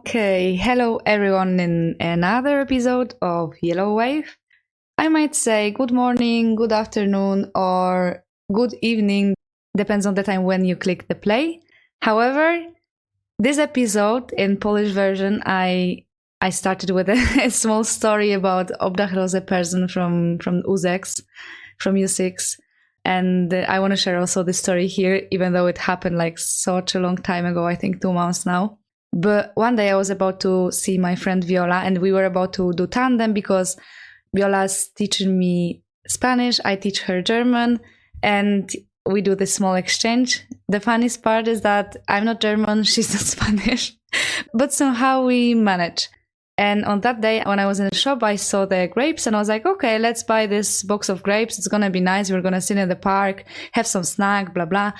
Okay, hello everyone in another episode of Yellow Wave. I might say good morning, good afternoon, or good evening, depends on the time when you click the play. However, this episode in Polish version, I started with a small story about obdachlose person from UZEX, from U6. And I want to share also this story here, even though it happened like such a long time ago, I think 2 months now. But one day I was about to see my friend Viola, and we were about to do tandem because Viola's teaching me Spanish, I teach her German, and we do this small exchange. The funniest part is that I'm not German, she's not Spanish, but somehow we manage. And on that day, when I was in the shop, I saw the grapes and I was like, okay, let's buy this box of grapes. It's going to be nice. We're going to sit in the park, have some snack, blah, blah.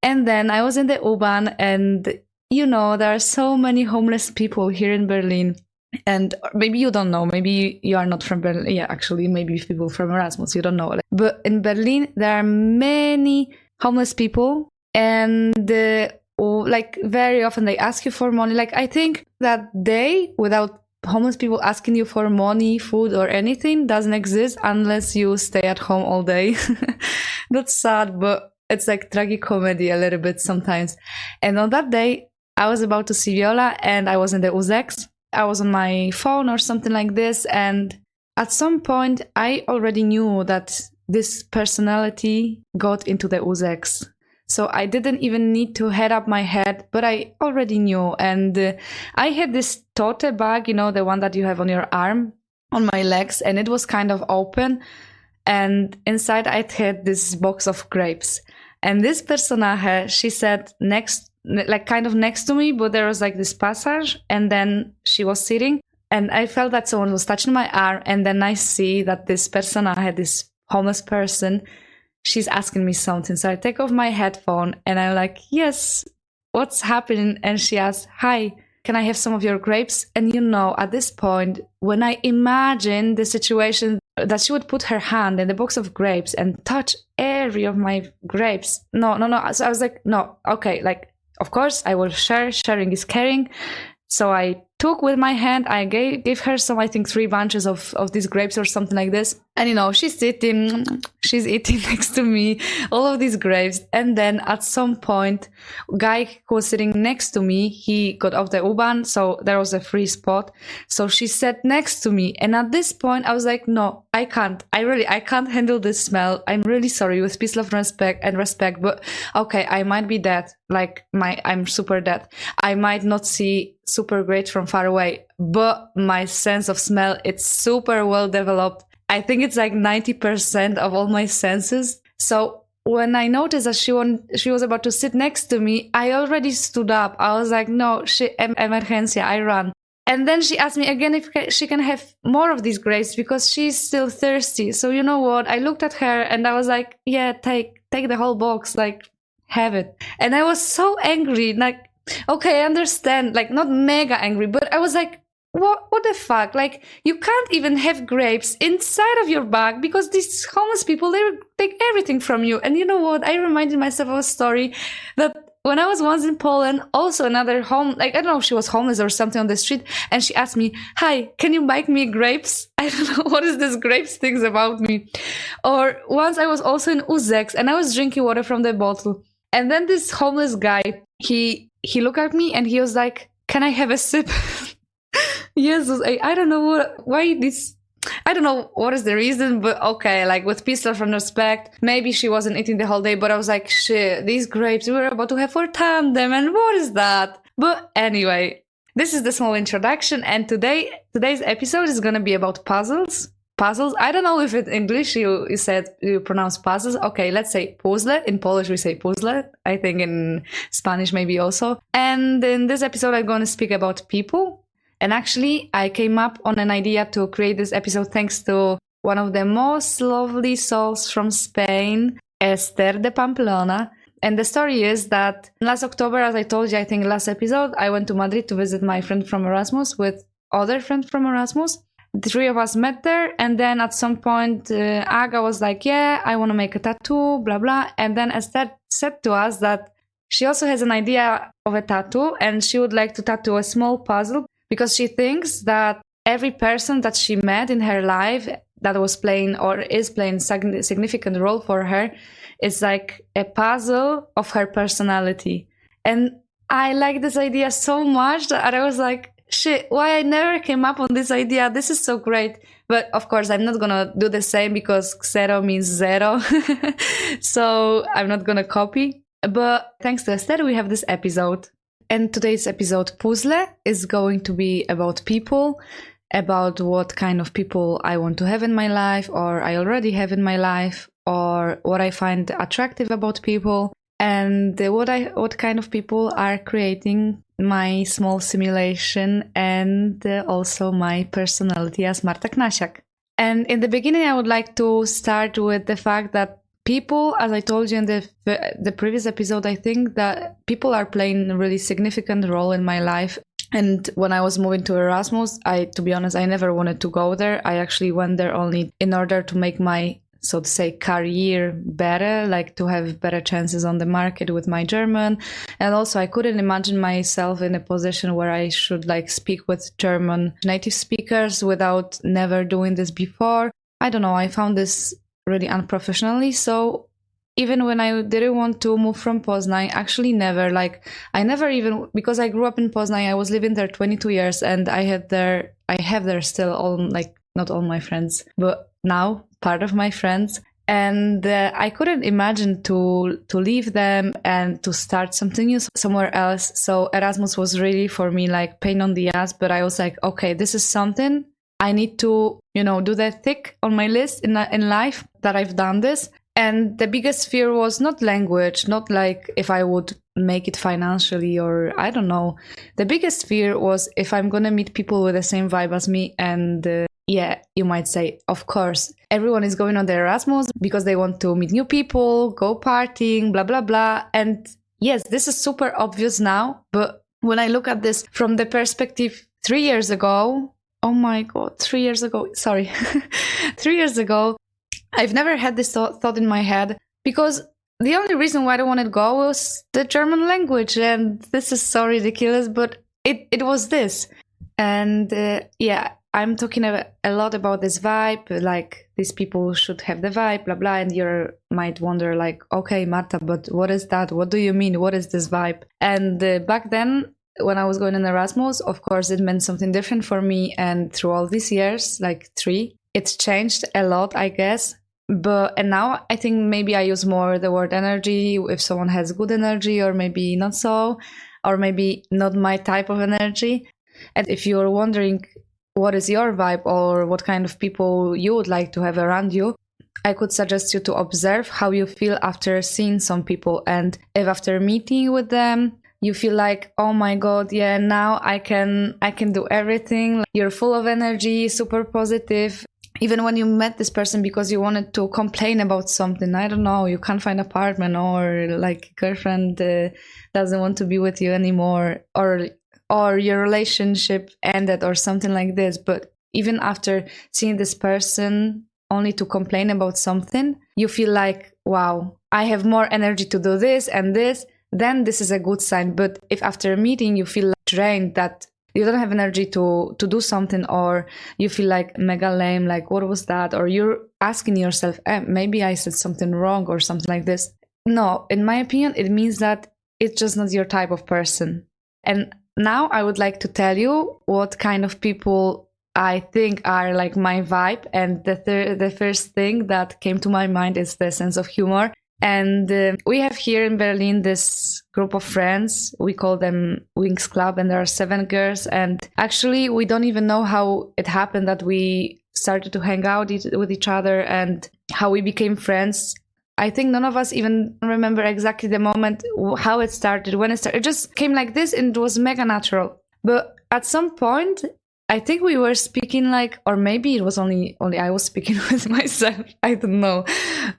And then I was in the U-Bahn and you know, there are so many homeless people here in Berlin. And maybe you don't know, maybe you are not from Berlin. Yeah, actually, maybe people from Erasmus, you don't know. But in Berlin, there are many homeless people and like very often they ask you for money. Like I think that day without homeless people asking you for money, food or anything doesn't exist unless you stay at home all day. That's sad, but it's like tragicomedy a little bit sometimes. And on that day, I was about to see Viola and I was in the UZEX. I was on my phone or something like this. And at some point, I already knew that this personality got into the UZEX. So I didn't even need to head up my head, but I already knew. And I had this tote bag, you know, the one that you have on your arm, on my legs, and it was kind of open. And inside I had this box of grapes. And this personaje, she sat kind of next to me, but there was like this passage and then she was sitting and I felt that someone was touching my arm and then I see that this personaje, this homeless person, she's asking me something. So I take off my headphone and I'm like, yes, what's happening? And she asked, hi, can I have some of your grapes? And you know, at this point, when I imagine the situation that she would put her hand in the box of grapes and touch every of my grapes. No. So I was like, no, okay, like, of course, I will share. Sharing is caring. So I took with my hand, I gave her some, I think 3 bunches of these grapes or something like this. And you know, she's eating next to me, all of these grapes. And then at some point, guy who was sitting next to me, he got off the U-Bahn, so there was a free spot. So she sat next to me. And at this point, I was like, no, I can't. I can't handle this smell. I'm really sorry, with peace, love, respect. But okay, I might be dead. Like I'm super dead. I might not see super great from far away, but my sense of smell, it's super well developed. I think it's like 90% of all my senses. So when I noticed that she was about to sit next to me, I already stood up. I was like, no, emergencia, I ran. And then she asked me again if she can have more of these grapes because she's still thirsty. So you know what? I looked at her and I was like, yeah, take the whole box, like have it. And I was so angry, like, okay, I understand, like not mega angry, but I was like, what the fuck? Like, you can't even have grapes inside of your bag because these homeless people, they take everything from you. And you know what? I reminded myself of a story that when I was once in Poland, also another like, I don't know if she was homeless or something on the street, and she asked me, hi, can you buy me grapes? I don't know what is this grapes things about me. Or once I was also in UZEX and I was drinking water from the bottle. And then this homeless guy, he looked at me and he was like, can I have a sip? Yes, I don't know why this, I don't know what is the reason, but okay, like with peace, love, and respect, maybe she wasn't eating the whole day, but I was like, shit, these grapes we were about to have for tandem, and what is that? But anyway, this is the small introduction, and today's episode is gonna be about puzzles. Puzzles. I don't know if in English you pronounce puzzles. Okay, let's say puzzle. In Polish we say puzzle. I think in Spanish maybe also. And in this episode I'm going to speak about people. And actually I came up on an idea to create this episode thanks to one of the most lovely souls from Spain, Esther de Pamplona. And the story is that last October, as I told you, I think last episode, I went to Madrid to visit my friend from Erasmus with other friends from Erasmus. The 3 of us met there, and then at some point Aga was like, yeah, I want to make a tattoo, blah blah. And then Esther said to us that she also has an idea of a tattoo, and she would like to tattoo a small puzzle because she thinks that every person that she met in her life that was playing or is playing significant role for her is like a puzzle of her personality. And I like this idea so much that I was like, shit, why I never came up on this idea? This is so great. But of course, I'm not gonna do the same because zero means zero. So I'm not gonna copy. But thanks to Esther, we have this episode. And today's episode, Puzzle, is going to be about people, about what kind of people I want to have in my life, or I already have in my life, or what I find attractive about people, and what kind of people are creating my small simulation, and also my personality as Marta Knasiak. And in the beginning, I would like to start with the fact that people, as I told you in the previous episode, I think that people are playing a really significant role in my life. And when I was moving to Erasmus, to be honest, I never wanted to go there. I actually went there only in order to make my, so to say, career better, like to have better chances on the market with my German. And also I couldn't imagine myself in a position where I should like speak with German native speakers without never doing this before. I don't know, I found this really unprofessionally. So even when I didn't want to move from Poznań, I never even, because I grew up in Poznań, I was living there 22 years and I have there still all, like, not all my friends, but now part of my friends. And I couldn't imagine to leave them and to start something new somewhere else. So Erasmus was really for me like pain on the ass, but I was like, okay, this is something I need to, do that tick on my list in life that I've done this. And the biggest fear was not language, not like if I would make it financially or I don't know. The biggest fear was if I'm going to meet people with the same vibe as me. And yeah, you might say, of course, everyone is going on the Erasmus because they want to meet new people, go partying, blah, blah, blah. And yes, this is super obvious now. But when I look at this from the perspective 3 years ago, oh my God, 3 years ago, sorry, 3 years ago, I've never had this thought in my head because the only reason why I wanted to go was the German language. And this is so ridiculous, but it was this. And yeah, I'm talking a lot about this vibe, like these people should have the vibe, blah, blah. And you might wonder like, okay, Marta, but what is that? What do you mean? What is this vibe? And back then, when I was going in Erasmus, of course, it meant something different for me. And through all these years, like 3, it's changed a lot, I guess. And now I think maybe I use more the word energy if someone has good energy or maybe not so, or maybe not my type of energy. And if you're wondering what is your vibe or what kind of people you would like to have around you, I could suggest you to observe how you feel after seeing some people. And if after meeting with them, you feel like, oh my God, yeah, now I can do everything. You're full of energy, super positive. Even when you met this person because you wanted to complain about something, I don't know, you can't find an apartment or like girlfriend doesn't want to be with you anymore or your relationship ended or something like this. But even after seeing this person only to complain about something, you feel like, wow, I have more energy to do this and this, then this is a good sign. But if after a meeting you feel drained, that you don't have energy to do something, or you feel like mega lame, like what was that? Or you're asking yourself, maybe I said something wrong or something like this. No, in my opinion, it means that it's just not your type of person. And now I would like to tell you what kind of people I think are like my vibe. And the first thing that came to my mind is the sense of humor. And we have here in Berlin this group of friends. We call them Wings Club, and there are 7 girls. And actually, we don't even know how it happened that we started to hang out with each other and how we became friends. I think none of us even remember exactly the moment, how it started, when it started. It just came like this and it was mega natural. But at some point, I think we were speaking like, or maybe it was only I was speaking with myself. I don't know.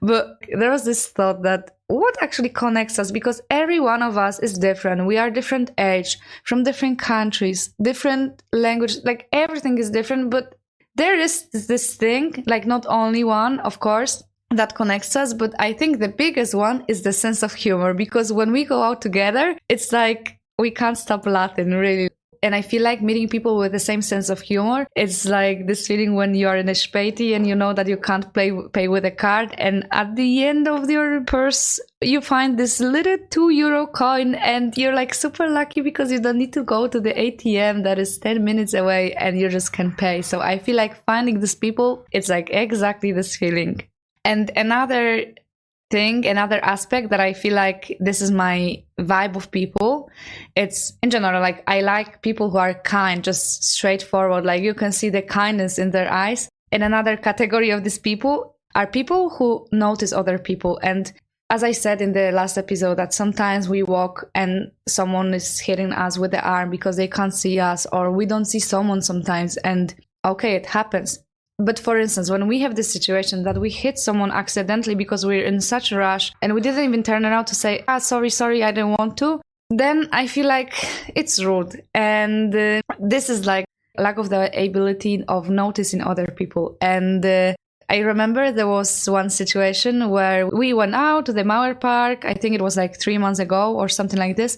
But there was this thought that what actually connects us, because every one of us is different. We are different age, from different countries, different language, like everything is different. But there is this thing, like not only one, of course, that connects us. But I think the biggest one is the sense of humor, because when we go out together, it's like we can't stop laughing, really. And I feel like meeting people with the same sense of humor, it's like this feeling when you are in a späti and you know that you can't pay with a card, and at the end of your purse you find this little €2 coin, and you're like super lucky because you don't need to go to the ATM that is 10 minutes away, and you just can pay. So I feel like finding these people, it's like exactly this feeling. And another aspect that I feel like this is my vibe of people, it's in general, like I like people who are kind, just straightforward, like you can see the kindness in their eyes. And another category of these people are people who notice other people. And as I said in the last episode, that sometimes we walk and someone is hitting us with the arm because they can't see us, or we don't see someone sometimes, and okay, it happens. But for instance, when we have this situation that we hit someone accidentally because we're in such a rush and we didn't even turn around to say, sorry, I didn't want to, then I feel like it's rude. And this is like lack of the ability of noticing other people. And I remember there was one situation where we went out to the Mauer Park. I think it was like 3 months ago or something like this.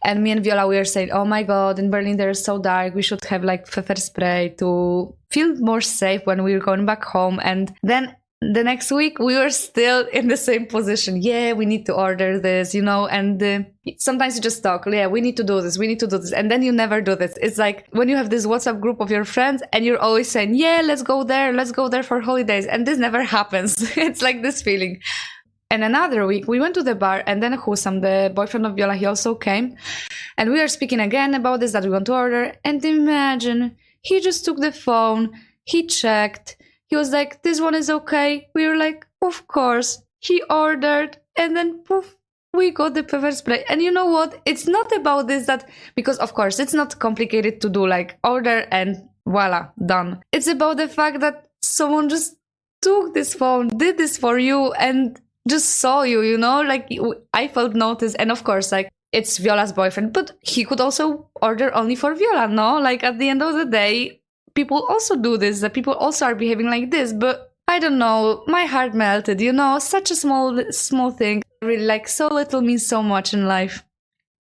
And me and Viola, we were saying, oh my God, in Berlin there is so dark. We should have like pepper spray to feel more safe when we were going back home. And then the next week we were still in the same position. Yeah, we need to order this, and sometimes you just talk. Yeah, we need to do this. And then you never do this. It's like when you have this WhatsApp group of your friends and you're always saying, yeah, let's go there for holidays. And this never happens. It's like this feeling. And another week we went to the bar, and then Husam, the boyfriend of Viola, he also came. And we were speaking again about this, that we want to order. And imagine, he just took the phone, he checked, he was like, this one is okay. We were like, of course. He ordered, and then poof, we got the pepper spray. And you know what? It's not about this, because of course it's not complicated to do, like order and voila, done. It's about the fact that someone just took this phone, did this for you, and just saw you, like I felt noticed. And of course, like, it's Viola's boyfriend, but he could also order only for Viola, no? Like at the end of the day, people also do this, that people also are behaving like this. But I don't know, my heart melted, such a small thing. Really, like, so little means so much in life.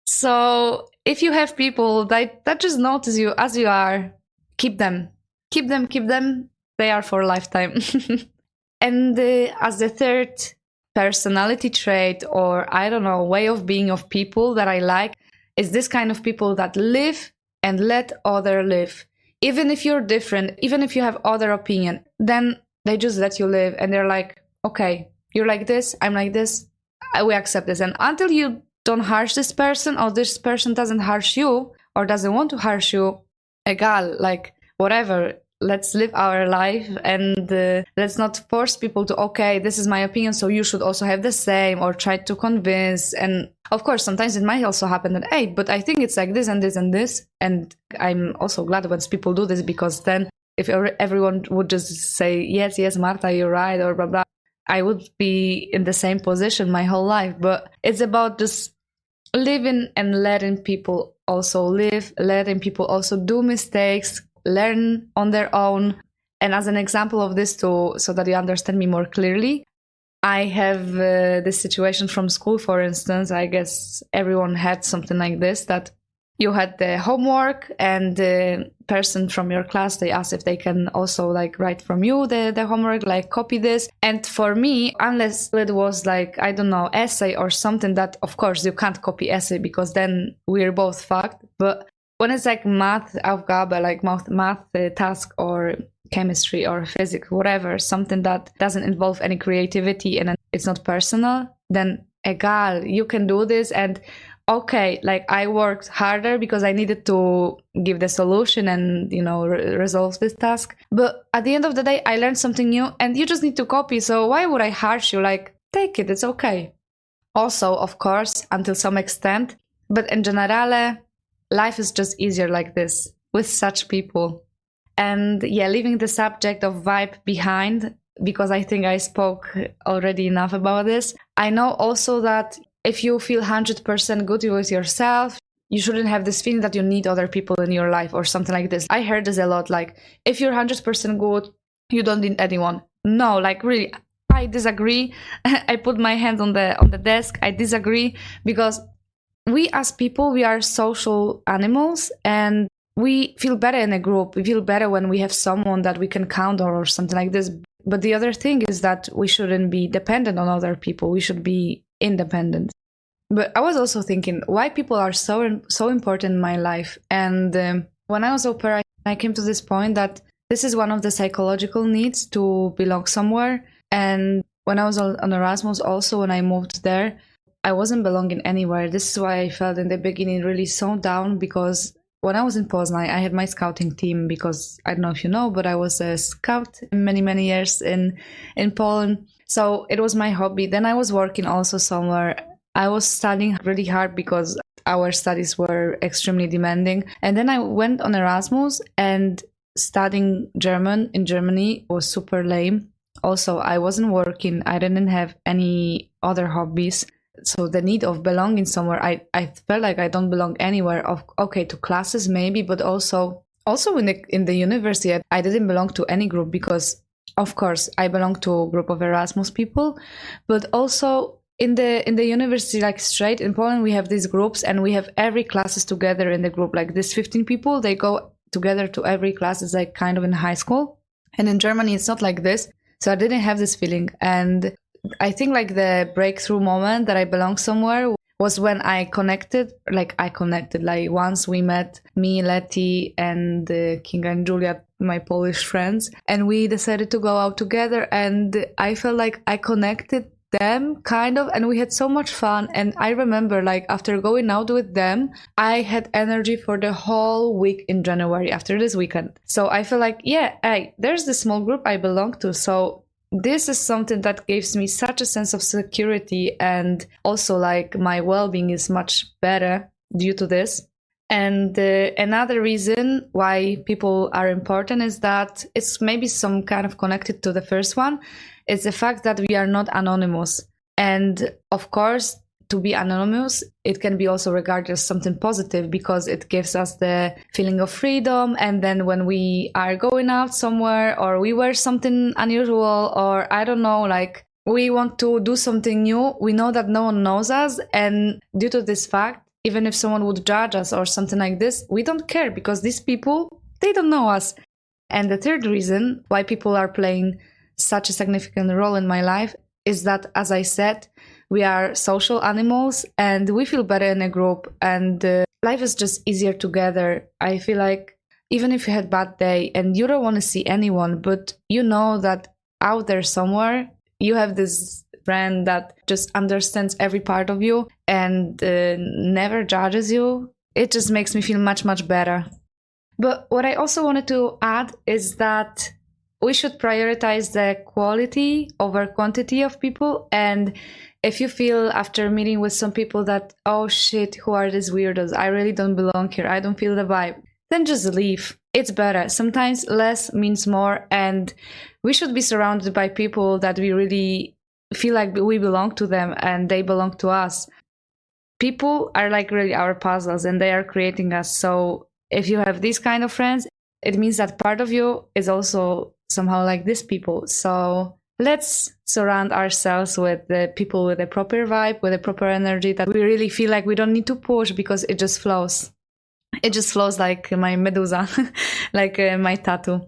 So if you have people that just notice you as you are, keep them. They are for a lifetime. And as the third personality trait, or I don't know, way of being of people that I like, is this kind of people that live and let other live. Even if you're different, even if you have other opinion, then they just let you live, and they're like, okay, you're like this, I'm like this, we accept this. And until you don't harsh this person, or this person doesn't harsh you, or doesn't want to harsh you, egal, like whatever, let's live our life, and let's not force people to, okay, this is my opinion, so you should also have the same, or try to convince. And of course, sometimes it might also happen that, hey, but I think it's like this and this and this. And I'm also glad when people do this, because then if everyone would just say, yes, Marta, you're right, or blah, blah, I would be in the same position my whole life. But it's about just living and letting people also live, letting people also do mistakes, learn on their own. And as an example of this too, so that you understand me more clearly, I have this situation from school, for instance. I guess everyone had something like this, that you had the homework, and the person from your class, they asked if they can also like write from you the homework, like copy this. And for me, unless it was like, I don't know, essay or something, that of course you can't copy essay, because then we're both fucked. But when it's like math Aufgabe, like math task, or chemistry or physics, whatever, something that doesn't involve any creativity and it's not personal, then egal, you can do this. And okay, like I worked harder because I needed to give the solution and, resolve this task. But at the end of the day, I learned something new, and you just need to copy. So why would I harsh you? Like, take it, it's okay. Also, of course, until some extent, but in generale, life is just easier like this, with such people. And yeah, leaving the subject of vibe behind, because I think I spoke already enough about this. I know also that if you feel 100% good with yourself, you shouldn't have this feeling that you need other people in your life or something like this. I heard this a lot, like, if you're 100% good, you don't need anyone. No, like really, I disagree. I put my hand on the desk. I disagree, because we as people, we are social animals, and we feel better in a group. We feel better when we have someone that we can count on or something like this. But the other thing is that we shouldn't be dependent on other people. We should be independent. But I was also thinking why people are so important in my life. And when I was au pair, I came to this point that this is one of the psychological needs to belong somewhere. And when I was on Erasmus, also when I moved there, I wasn't belonging anywhere. This is why I felt in the beginning really so down, because when I was in Poznan, I had my scouting team, because I don't know if you know, but I was a scout many years in Poland. So it was my hobby. Then I was working also somewhere. I was studying really hard because our studies were extremely demanding. And then I went on Erasmus, and studying German in Germany was super lame. Also, I wasn't working. I didn't have any other hobbies. So the need of belonging somewhere, I felt like I don't belong anywhere. Okay, to classes maybe, but also in the university, I didn't belong to any group, because of course I belong to a group of Erasmus people, but also in the university, like straight in Poland, we have these groups, and we have every classes together in the group. Like this 15 people, they go together to every class. It's like kind of in high school. And in Germany, it's not like this. So I didn't have this feeling. And I think like the breakthrough moment that I belong somewhere was when I connected. Like once we met, me, Leti, and Kinga and Julia, my Polish friends, and we decided to go out together, and I felt like I connected them kind of, and we had so much fun. And I remember, like, after going out with them, I had energy for the whole week in January after this weekend. So I feel like, there's this small group I belong to. So this is something that gives me such a sense of security, and also like my well-being is much better due to this. And another reason why people are important is that it's maybe some kind of connected to the first one. It's the fact that we are not anonymous. And of course, to be anonymous, it can be also regarded as something positive, because it gives us the feeling of freedom. And then when we are going out somewhere, or we wear something unusual, or I don't know, like we want to do something new, we know that no one knows us. And due to this fact, even if someone would judge us or something like this, we don't care, because these people, they don't know us. And the third reason why people are playing such a significant role in my life is that, as I said, we are social animals, and we feel better in a group, and life is just easier together. I feel like even if you had a bad day and you don't want to see anyone, but you know that out there somewhere you have this friend that just understands every part of you and never judges you, it just makes me feel much better. But what I also wanted to add is that we should prioritize the quality over quantity of people. And if you feel after meeting with some people that, oh shit, who are these weirdos? I really don't belong here. I don't feel the vibe. Then just leave. It's better. Sometimes less means more. And we should be surrounded by people that we really feel like we belong to them and they belong to us. People are like really our puzzles, and they are creating us. So if you have these kind of friends, it means that part of you is also somehow like these people. So let's surround ourselves with the people with a proper vibe, with a proper energy, that we really feel like we don't need to push, because it just flows. It just flows like my Medusa, like my tattoo.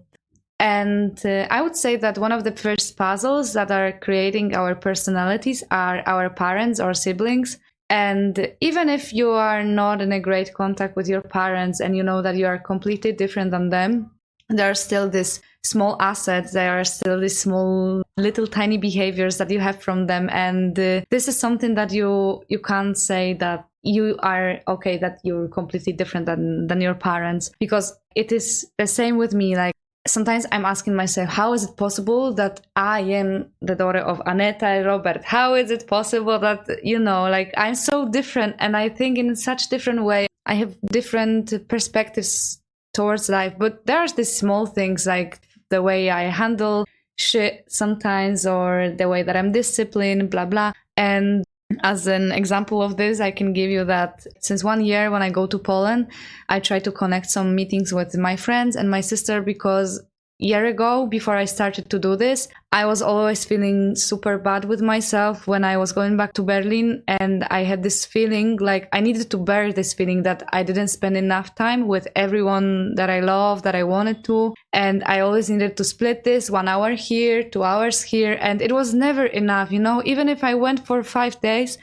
And I would say that one of the first puzzles that are creating our personalities are our parents or siblings. And even if you are not in a great contact with your parents, and you know that you are completely different than them, there are still these small assets, there are still these small little tiny behaviors that you have from them. And this is something that you can't say that you are okay, that you're completely different than your parents, because it is the same with me. Like sometimes I'm asking myself, how is it possible that I am the daughter of Aneta and Robert? How is it possible that, you know, like I'm so different, and I think in such different way. I have different perspectives towards life, but there's these small things, like the way I handle shit sometimes, or the way that I'm disciplined, blah blah. And as an example of this, I can give you that since 1 year, when I go to Poland, I try to connect some meetings with my friends and my sister, because year ago, before I started to do this, I was always feeling super bad with myself when I was going back to Berlin. And I had this feeling like I needed to bear this feeling that I didn't spend enough time with everyone that I love, that I wanted to. And I always needed to split this 1 hour here, 2 hours here. And it was never enough, you know, even if I went for 5 days,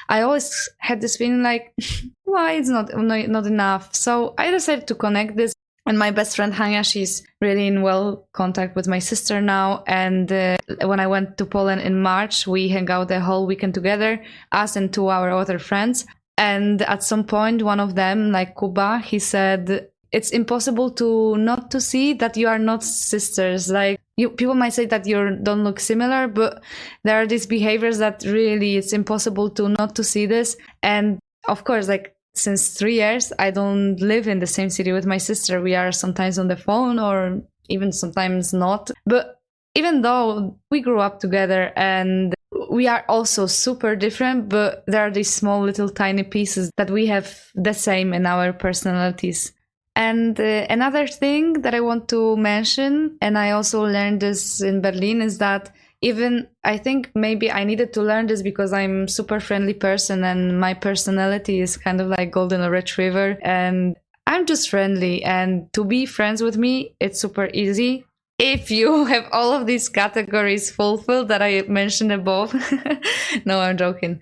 I always had this feeling like, why it's not enough. So I decided to connect this. And my best friend Hania, she's really in well contact with my sister now. And when I went to Poland in March, we hang out the whole weekend together, us and 2 our other friends. And at some point, one of them, like Kuba, he said, it's impossible to not to see that you are not sisters. Like people might say that you don't look similar, but there are these behaviors that really it's impossible to not to see this. And of course, like, since 3 years, I don't live in the same city with my sister. We are sometimes on the phone or even sometimes not. But even though we grew up together and we are also super different, but there are these small little tiny pieces that we have the same in our personalities. And another thing that I want to mention, and I also learned this in Berlin, is that even I think maybe I needed to learn this because I'm a super friendly person and my personality is kind of like golden retriever and I'm just friendly, and to be friends with me, it's super easy if you have all of these categories fulfilled that I mentioned above. No, I'm joking.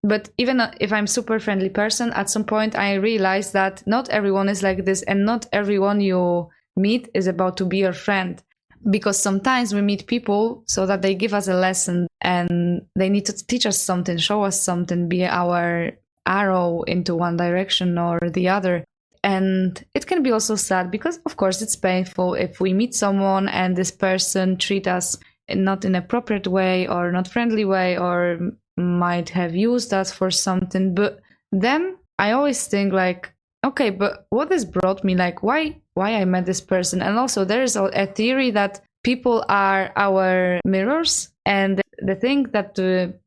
But even if I'm super friendly person, at some point I realized that not everyone is like this and not everyone you meet is about to be your friend. Because sometimes we meet people so that they give us a lesson and they need to teach us something, show us something, be our arrow into one direction or the other. And it can be also sad because, of course, it's painful if we meet someone and this person treat us not in an appropriate way or not friendly way or might have used us for something. But then I always think like, okay, but what has brought me, like, why I met this person? And also there is a theory that people are our mirrors, and the thing that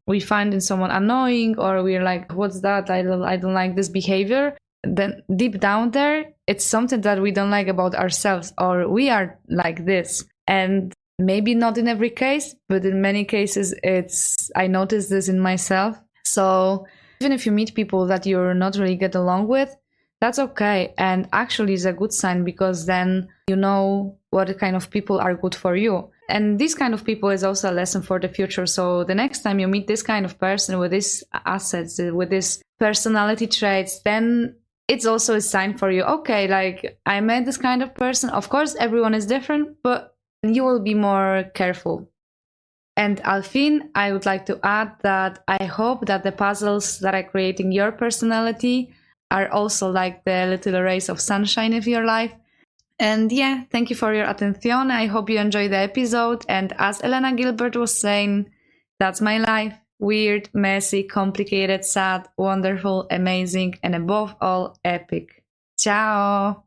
we find in someone annoying or we're like, what's that? I don't like this behavior. Then deep down there, it's something that we don't like about ourselves, or we are like this. And maybe not in every case, but in many cases, I notice this in myself. So even if you meet people that you're not really get along with, that's okay. And actually it's a good sign because then you know what kind of people are good for you. And this kind of people is also a lesson for the future. So the next time you meet this kind of person with these assets, with these personality traits, then it's also a sign for you. Okay, like I met this kind of person. Of course, everyone is different, but you will be more careful. And Alfin, I would like to add that I hope that the puzzles that are creating your personality are also like the little rays of sunshine of your life. And yeah, thank you for your attention. I hope you enjoyed the episode. And as Elena Gilbert was saying, that's my life. Weird, messy, complicated, sad, wonderful, amazing, and above all, epic. Ciao!